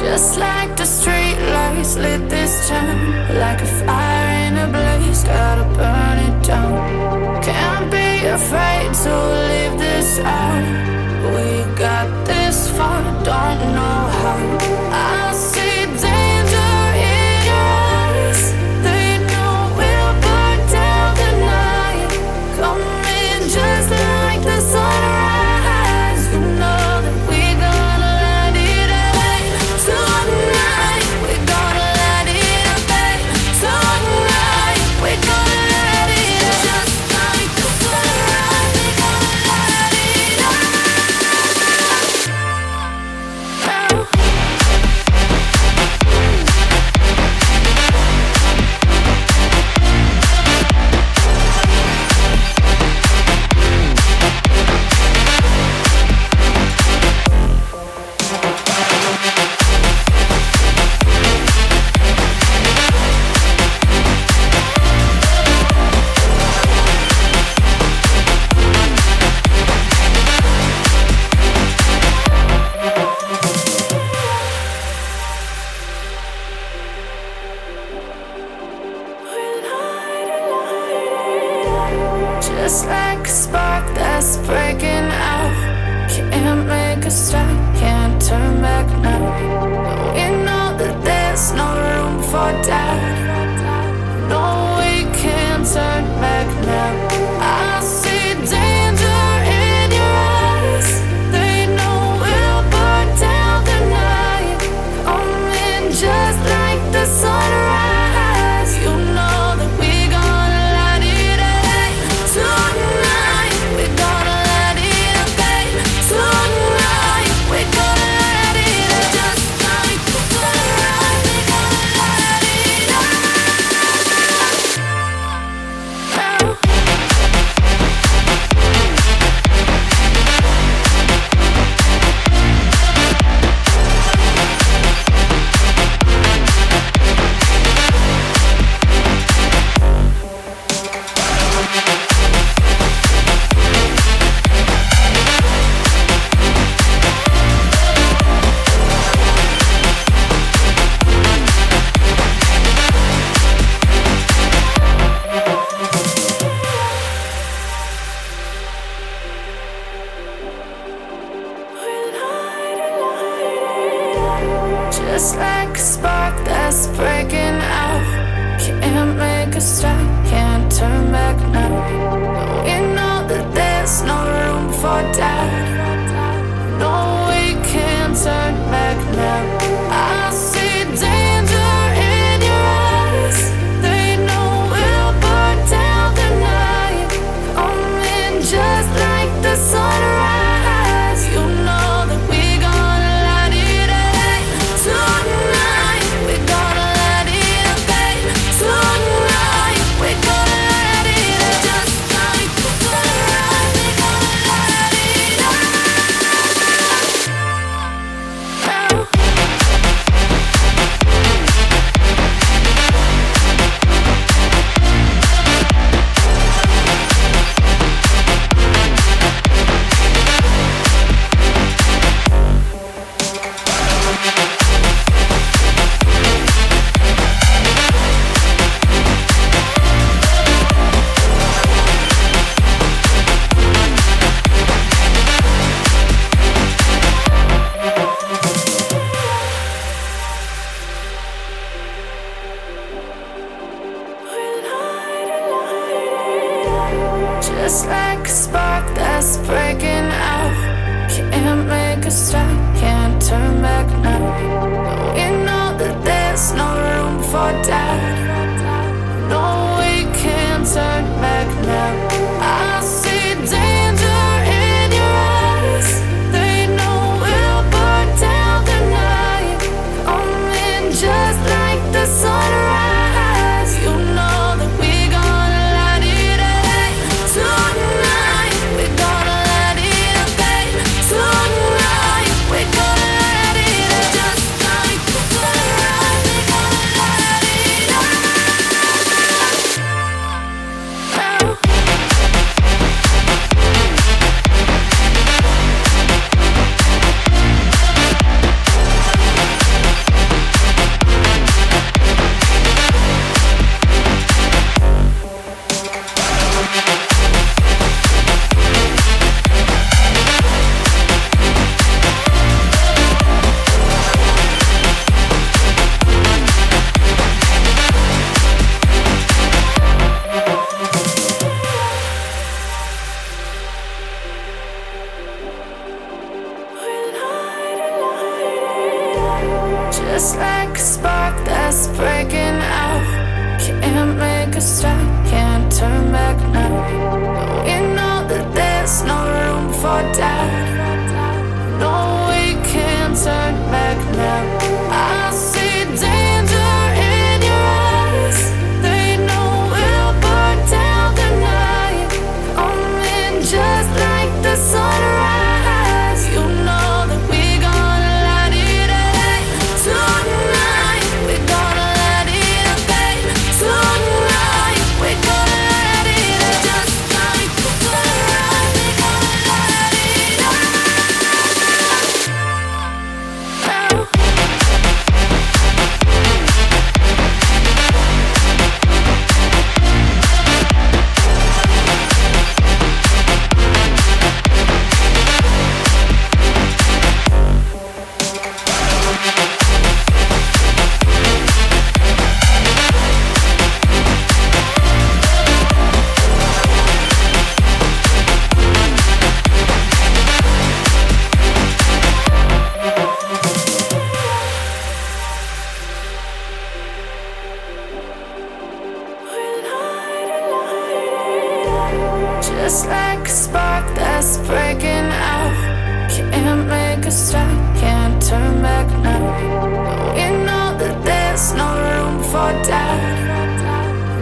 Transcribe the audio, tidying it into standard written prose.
Just like the street lights lit this town, like a fire in a blaze, gotta burn it down. Can't be afraid to leave this out. We got this far, don't know how. I see danger in your eyes. They know we'll burn down the night. Coming just like the sunrise. You know that we gonna let it rain. Tonight we gonna let it rain. Tonight we gonna let it rain. Just like the sunrise, we gonna let it rain. Just like a spark that's breaking out. Can't make a stop, can't turn back now. We know that there's no room for doubt. No, we can't turn back now. I see danger in your eyes. They know we'll burn down the night. Coming just like the sunrise. You know that we gonna let it rain. Tonight we gonna let it rain. Tonight we gonna let it rain. Just like the sunrise, we gonna let it rain. Just like a spark that's breaking out. Can't make a stop, can't turn back now. We know that there's no room for doubt. No, we can't turn back now. I see danger in your eyes. They know we'll burn down the night. Coming just like the sunrise. You know that we gonna let it rain. Tonight we gonna let it rain. Tonight we gonna let it rain. Just Just like a spark that's breaking out. Can't make a stop, can't turn back now.